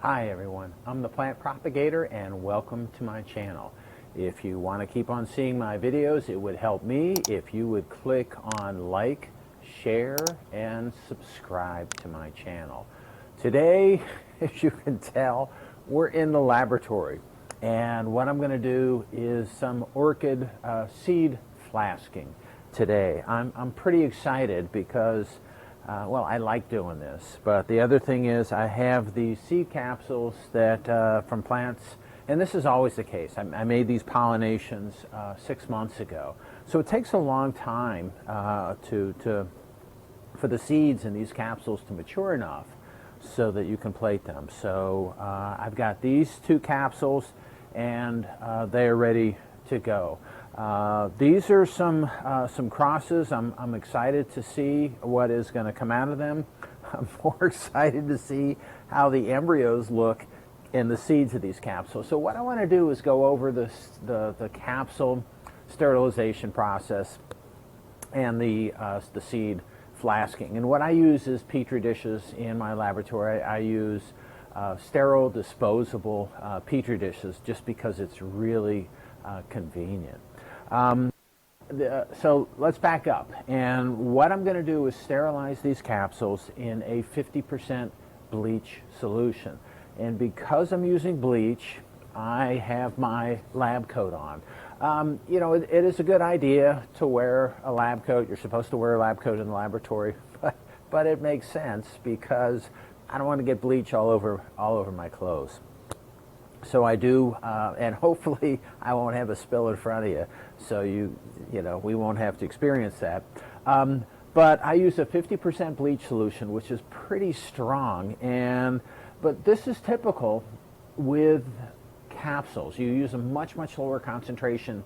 Hi everyone, I'm the plant propagator and welcome to my channel. If you want to keep on seeing my videos, it would help me if you would click on like, share, and subscribe to my channel. Today, as you can tell, we're in the laboratory, and what I'm going to do is some orchid seed flasking today. I'm pretty excited because well, I like doing this, but the other thing is I have these seed capsules that from plants, and this is always the case. I made these pollinations 6 months ago, so it takes a long time for the seeds in these capsules to mature enough so that you can plate them. So I've got these 2 capsules, and they are ready to go. These are some crosses. I'm excited to see what is going to come out of them. I'm more excited to see how the embryos look in the seeds of these capsules. So what I want to do is go over the capsule sterilization process and the seed flasking. And what I use is petri dishes in my laboratory. I use sterile disposable petri dishes just because it's really convenient. So let's back up, and what I'm going to do is sterilize these capsules in a 50% bleach solution. And because I'm using bleach, I have my lab coat on. You know, it is a good idea to wear a lab coat. You're supposed to wear a lab coat in the laboratory, but it makes sense because I don't want to get bleach all over my clothes. So I do, and hopefully I won't have a spill in front of you, so you know, we won't have to experience that. But I use a 50% bleach solution, which is pretty strong, but this is typical with capsules. You use a much lower concentration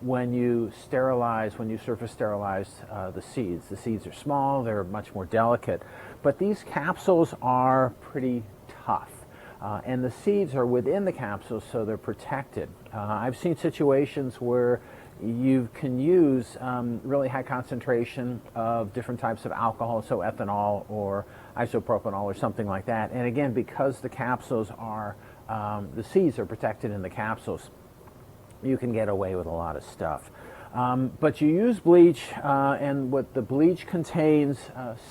when you surface sterilize the seeds. The seeds are small, they're much more delicate, but these capsules are pretty tough. And the seeds are within the capsules, so they're protected. I've seen situations where you can use really high concentration of different types of alcohol, so ethanol or isopropanol or something like that. And again, because the capsules are, the seeds are protected in the capsules, you can get away with a lot of stuff. But you use bleach, and what the bleach contains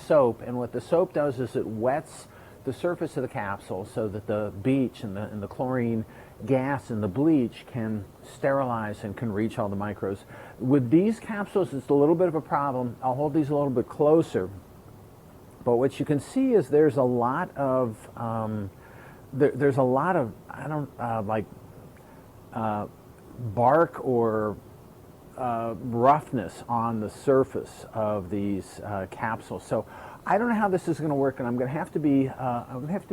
soap, and what the soap does is it wets the surface of the capsule so that the bleach and the chlorine gas in the bleach can sterilize and can reach all the microbes. With these capsules, it's a little bit of a problem. I'll hold these a little bit closer, but what you can see is there's a lot of bark or roughness on the surface of these capsules. So I don't know how this is going to work, and I'm going to have to be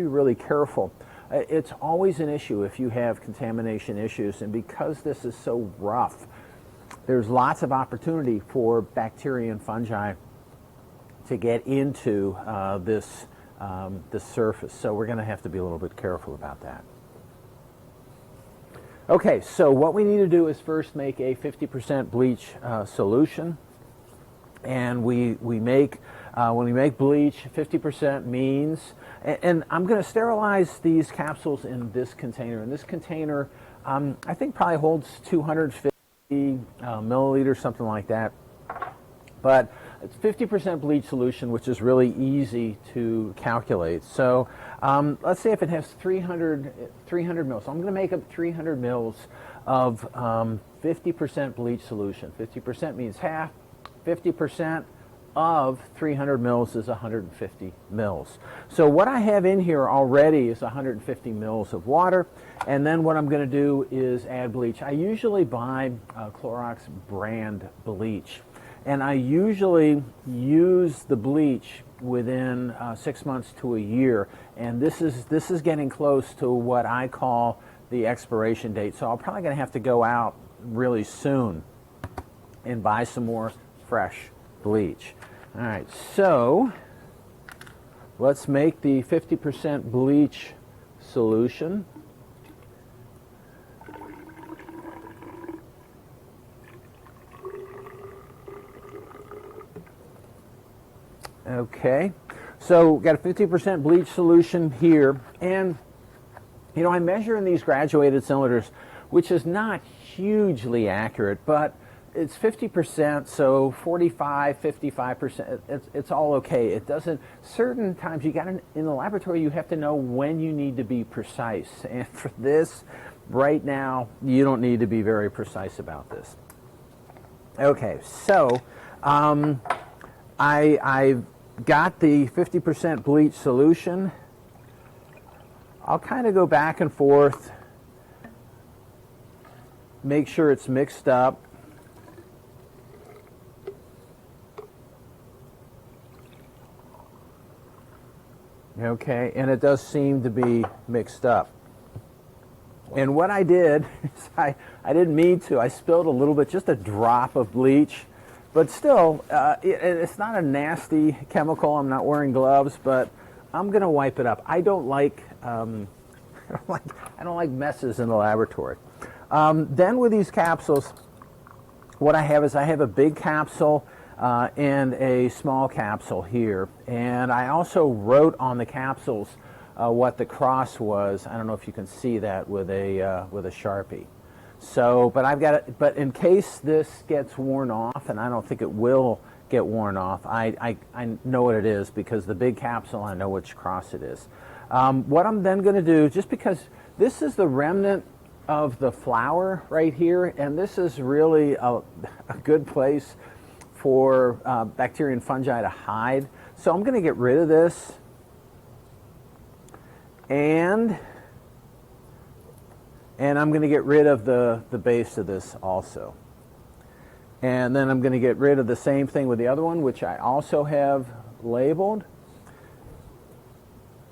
really careful. It's always an issue if you have contamination issues, and because this is so rough, there's lots of opportunity for bacteria and fungi to get into this surface. So we're going to have to be a little bit careful about that. Okay, so what we need to do is first make a 50% bleach solution, and when we make bleach, 50% means, and I'm going to sterilize these capsules in this container. And this container, I think probably holds 250 milliliters, something like that. But it's 50% bleach solution, which is really easy to calculate. So let's say if it has 300 mils. So I'm going to make up 300 mils of 50% bleach solution. 50% means half. 50% of 300 mils is 150 mils. So what I have in here already is 150 mils of water, and then what I'm going to do is add bleach. I usually buy Clorox brand bleach, and I usually use the bleach within 6 months to a year, and this is getting close to what I call the expiration date. So I'm probably going to have to go out really soon and buy some more fresh bleach. All right, so let's make the 50% bleach solution. Okay, so we've got a 50% bleach solution here, and You know, I measure in these graduated cylinders, which is not hugely accurate, but it's 50%, so 45, 55%, it's all okay. It doesn't, certain times you got in the laboratory, you have to know when you need to be precise. And for this, right now, you don't need to be very precise about this. Okay, so I've got the 50% bleach solution. I'll kind of go back and forth, make sure it's mixed up. Okay, and it does seem to be mixed up. And what I did is I didn't mean to. I spilled a little bit, just a drop of bleach. But still, it's not a nasty chemical. I'm not wearing gloves, but I'm going to wipe it up. I don't like messes in the laboratory. Then with these capsules, what I have is I have a big capsule and a small capsule here, and I also wrote on the capsules what the cross was. I don't know if you can see that with a Sharpie. So, but I've got it. But in case this gets worn off, and I don't think it will get worn off, I know what it is because the big capsule, I know which cross it is. What I'm then going to do, just because this is the remnant of the flower right here, and this is really a good place for bacteria and fungi to hide. So I'm going to get rid of this, and I'm going to get rid of the base of this also. And then I'm going to get rid of the same thing with the other one, which I also have labeled.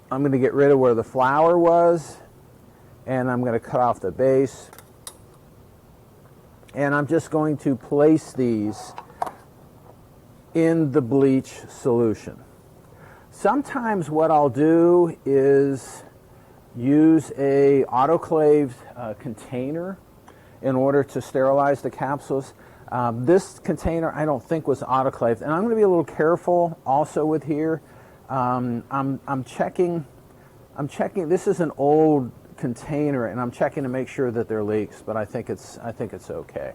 I'm going to get rid of where the flower was, and I'm going to cut off the base. And I'm just going to place these in the bleach solution. Sometimes what I'll do is use a autoclaved container in order to sterilize the capsules. This container I don't think was autoclaved, and I'm going to be a little careful also with here. I'm checking. This is an old container, and I'm checking to make sure that there are leaks, but I think it's okay.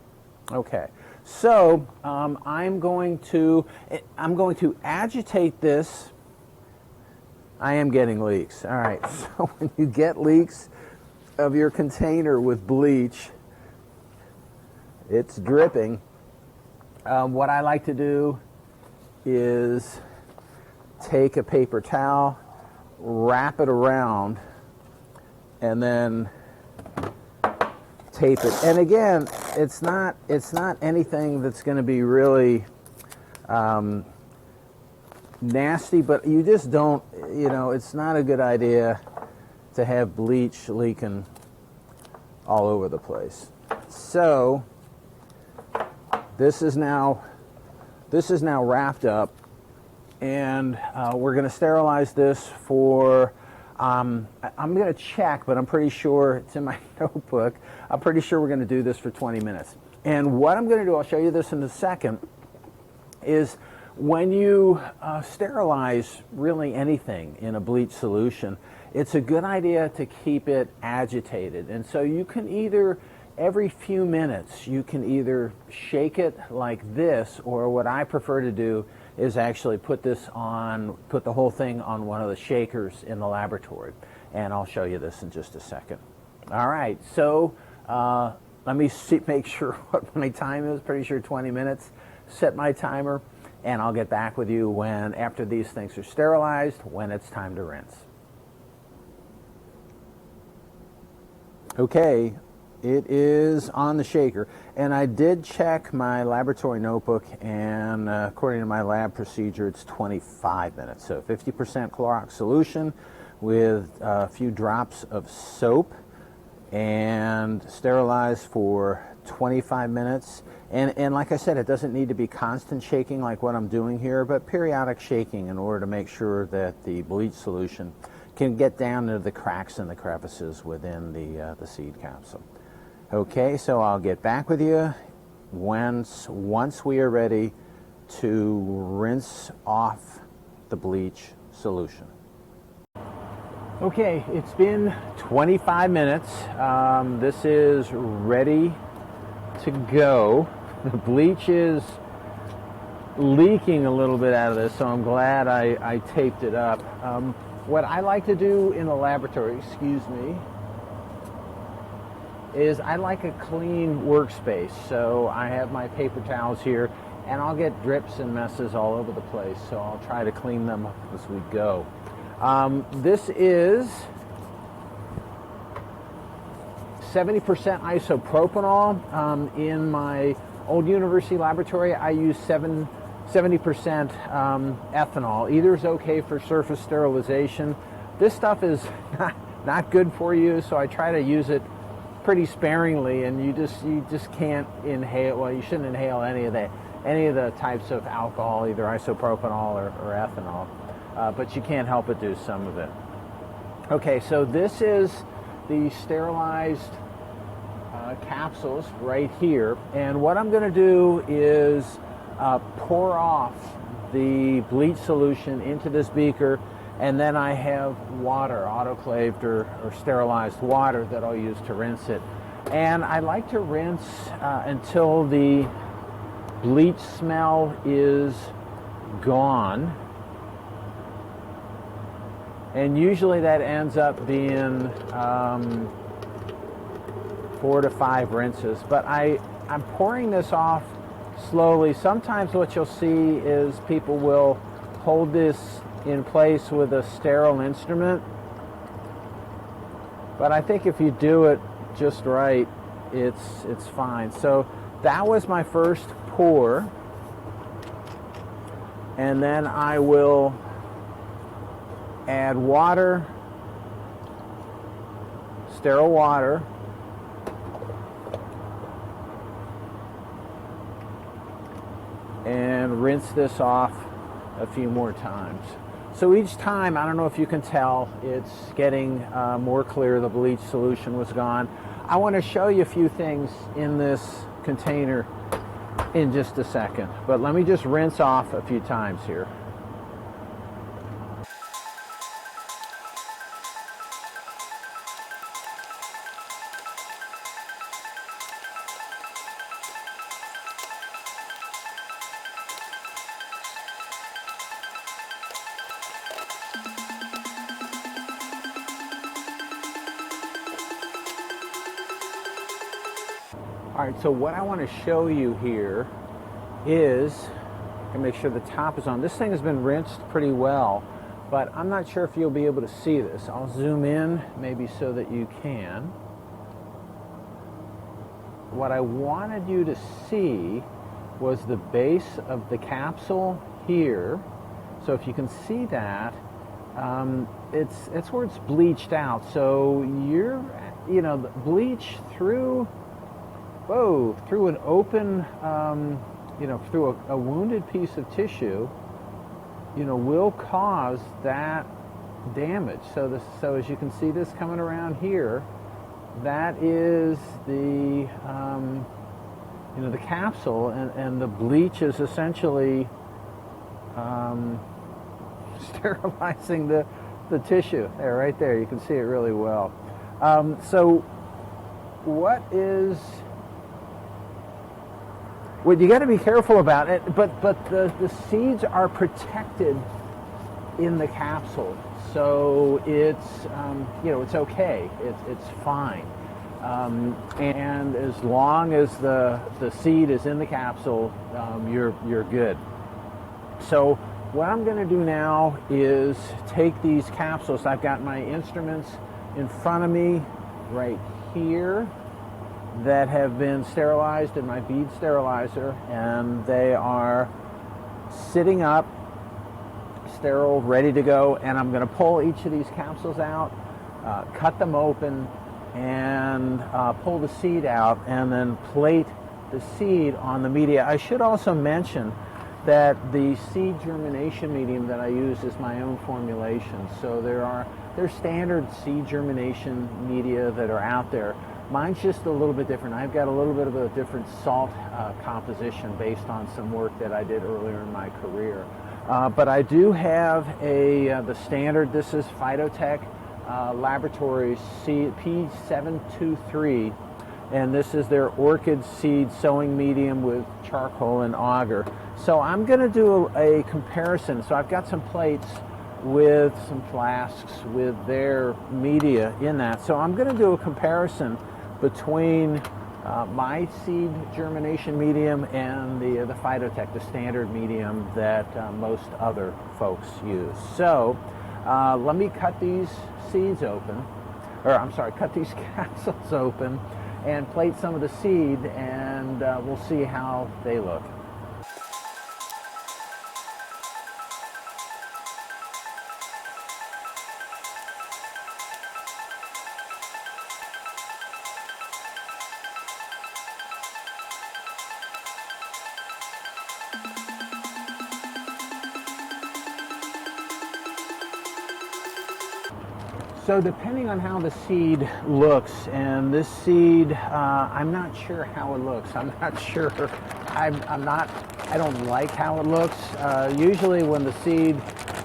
Okay, so I'm going to agitate this. I am getting leaks. All right, so when you get leaks of your container with bleach, it's dripping. What I like to do is take a paper towel, wrap it around, and then tape it. And again, it's not anything that's going to be really nasty, but you just don't, it's not a good idea to have bleach leaking all over the place. So this is now wrapped up, and we're going to sterilize this for I'm going to check, but I'm pretty sure it's in my notebook. I'm pretty sure we're going to do this for 20 minutes. And what I'm going to do, I'll show you this in a second, is when you sterilize really anything in a bleach solution, it's a good idea to keep it agitated. And so you can either, every few minutes, you can either shake it like this, or what I prefer to do is actually put the whole thing on one of the shakers in the laboratory. And I'll show you this in just a second. All right, so let me make sure what my time is. Pretty sure 20 minutes. Set my timer, and I'll get back with you after these things are sterilized, when it's time to rinse. Okay, it is on the shaker, and I did check my laboratory notebook, and according to my lab procedure, it's 25 minutes. So 50% Clorox solution with a few drops of soap, and sterilize for 25 minutes. And like I said, it doesn't need to be constant shaking like what I'm doing here, but periodic shaking in order to make sure that the bleach solution can get down into the cracks and the crevices within the seed capsule. Okay, so I'll get back with you once we are ready to rinse off the bleach solution. Okay, it's been 25 minutes. This is ready to go. The bleach is leaking a little bit out of this, so I'm glad I taped it up. What I like to do in the laboratory, excuse me, is I like a clean workspace. So I have my paper towels here, and I'll get drips and messes all over the place, so I'll try to clean them up as we go. This is 70% isopropanol. In my old university laboratory, I use 70% ethanol. Either is okay for surface sterilization. This stuff is not good for you, so I try to use it pretty sparingly, and you just can't inhale. Well, you shouldn't inhale any of the types of alcohol, either isopropanol or ethanol, but you can't help but do some of it. Okay, so this is the sterilized capsules right here, and what I'm going to do is pour off the bleach solution into this beaker, and then I have water, autoclaved or sterilized water, that I'll use to rinse it. And I like to rinse until the bleach smell is gone, and usually that ends up being 4 to 5 rinses, but I'm pouring this off slowly. Sometimes what you'll see is people will hold this in place with a sterile instrument, but I think if you do it just right, it's fine. So that was my first pour, and then I will add water, sterile water, and rinse this off a few more times. So each time, I don't know if you can tell, it's getting more clear. The bleach solution was gone. I want to show you a few things in this container in just a second, but let me just rinse off a few times here. All right, so what I want to show you here is, I can make sure the top is on. This thing has been rinsed pretty well, but I'm not sure if you'll be able to see this. I'll zoom in maybe so that you can. What I wanted you to see was the base of the capsule here. So if you can see that, it's where it's bleached out. So the bleach through an open, through a wounded piece of tissue, will cause that damage. So as you can see this coming around here, that is the, the capsule, and the bleach is essentially sterilizing the tissue. There, right there, you can see it really well. So what you got to be careful about it, but the seeds are protected in the capsule, so it's it's okay, it's fine, and as long as the seed is in the capsule, you're good. So what I'm going to do now is take these capsules. I've got my instruments in front of me right here that have been sterilized in my bead sterilizer, and they are sitting up, sterile, ready to go. And I'm going to pull each of these capsules out, cut them open, and pull the seed out, and then plate the seed on the media. I should also mention that the seed germination medium that I use is my own formulation. So there's standard seed germination media that are out there. Mine's just a little bit different. I've got a little bit of a different salt composition based on some work that I did earlier in my career. But I do have the standard. This is Phytotech Laboratories P723, and this is their orchid seed sowing medium with charcoal and agar. So I'm going to do a comparison. So I've got some plates with some flasks with their media in that. So I'm going to do a comparison between my seed germination medium and the Phytotech, the standard medium that most other folks use. So let me cut these seeds open, or I'm sorry, cut these capsules open and plate some of the seed, and we'll see how they look. So depending on how the seed looks, and this seed, I'm not sure how it looks. I'm not sure. I don't like how it looks. Usually when the seed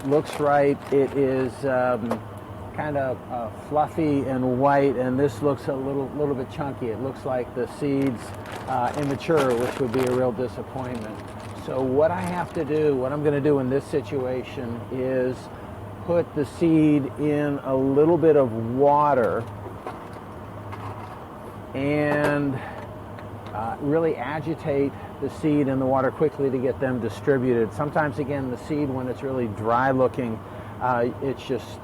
looks right, it is kind of fluffy and white, and this looks a little bit chunky. It looks like the seed's immature, which would be a real disappointment. So what I have to do, what I'm going to do in this situation is put the seed in a little bit of water and really agitate the seed in the water quickly to get them distributed. Sometimes, again, the seed, when it's really dry looking, it's just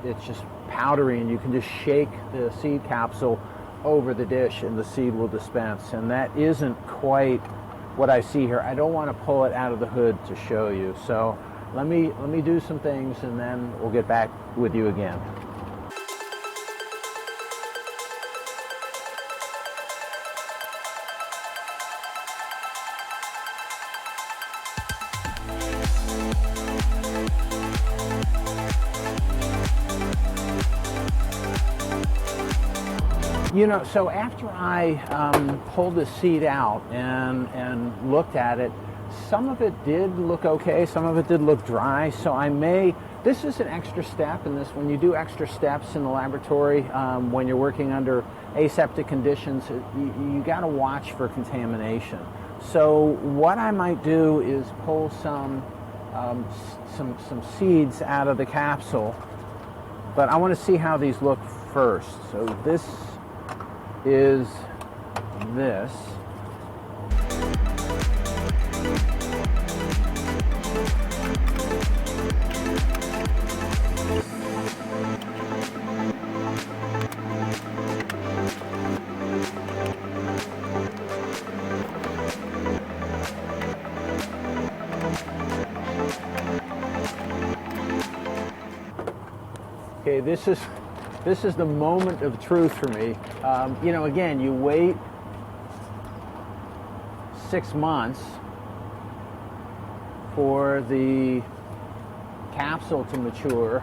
powdery, and you can just shake the seed capsule over the dish and the seed will dispense. And that isn't quite what I see here. I don't want to pull it out of the hood to show you. So let me do some things, and then we'll get back with you again. You know, so after I pulled the seed out and looked at it, some of it did look okay, some of it did look dry, so this is an extra step in this. When you do extra steps in the laboratory, when you're working under aseptic conditions, you got to watch for contamination. So what I might do is pull some seeds out of the capsule, but I want to see how these look first. So this is this. Okay, this is the moment of truth for me. You know, again, you wait 6 months for the capsule to mature,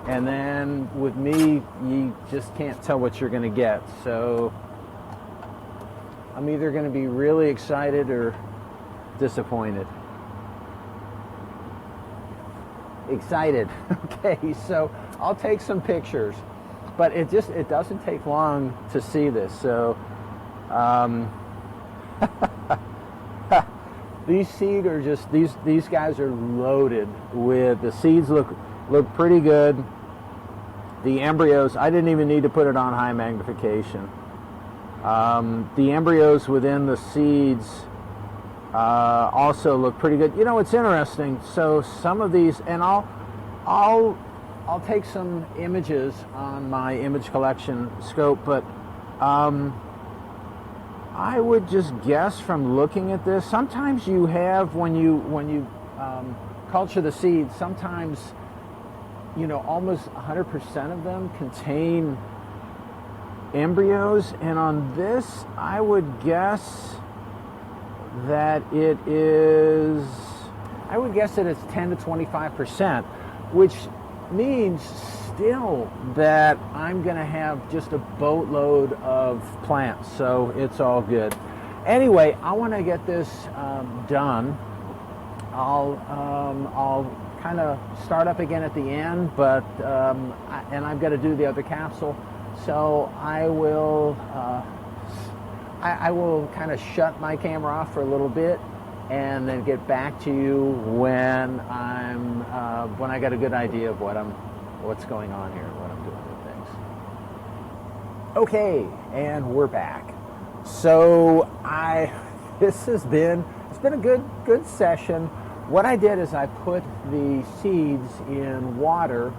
and then with me, you just can't tell what you're going to get. So I'm either going to be really excited or disappointed. Excited. Okay, so I'll take some pictures, but it doesn't take long to see this. So these seeds are just these guys are loaded with the seeds. Look pretty good. The embryos, I didn't even need to put it on high magnification. The embryos within the seeds also look pretty good. You know, it's interesting. So some of these, and I'll take some images on my image collection scope, but I would just guess from looking at this, sometimes you have, when you culture the seeds, sometimes, you know, almost 100% of them contain embryos, and on this I would guess that it's 10 to 25%, which means still that I'm going to have just a boatload of plants, so it's all good. Anyway, I want to get this done. I'll kind of start up again at the end, but and I've got to do the other capsule, so I will kind of shut my camera off for a little bit, and then get back to you when when I got a good idea of what's going on here, what I'm doing with things. Okay, and we're back. So it's been a good session. What I did is I put the seeds in water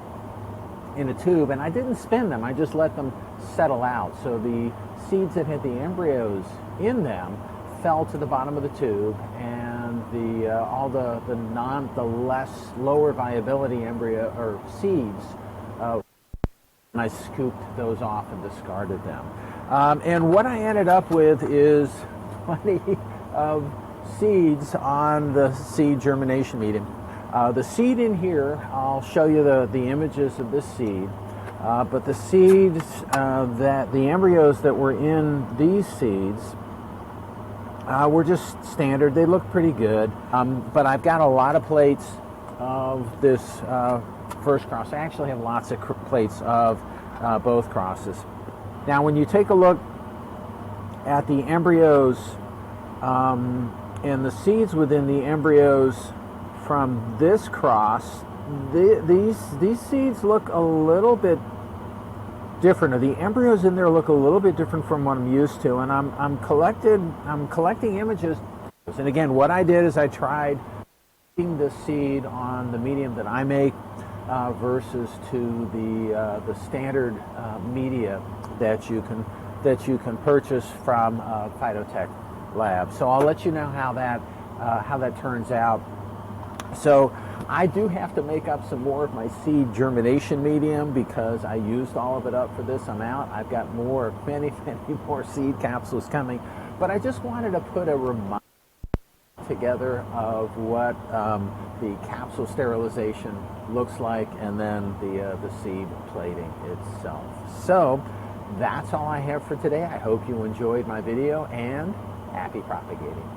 in a tube, and I didn't spin them. I just let them settle out. So the seeds that had the embryos in them fell to the bottom of the tube, and all the lower viability embryo or seeds, and I scooped those off and discarded them. And what I ended up with is plenty of seeds on the seed germination medium. The seed in here, I'll show you the images of this seed, but the seeds the embryos that were in these seeds were just standard. They look pretty good, but I've got a lot of plates of this first cross. I actually have lots of plates of both crosses. Now when you take a look at the embryos and the seeds within the embryos from this cross, these seeds look a little bit different, or the embryos in there look a little bit different from what I'm used to, and I'm collecting images. And again, what I did is I tried putting the seed on the medium that I make versus to the standard media that you can purchase from Phytotech Lab. So I'll let you know how that turns out. So I do have to make up some more of my seed germination medium because I used all of it up for this amount. I've got many more seed capsules coming, but I just wanted to put a reminder together of what the capsule sterilization looks like, and then the seed plating itself. So that's all I have for today. I hope you enjoyed my video, and happy propagating.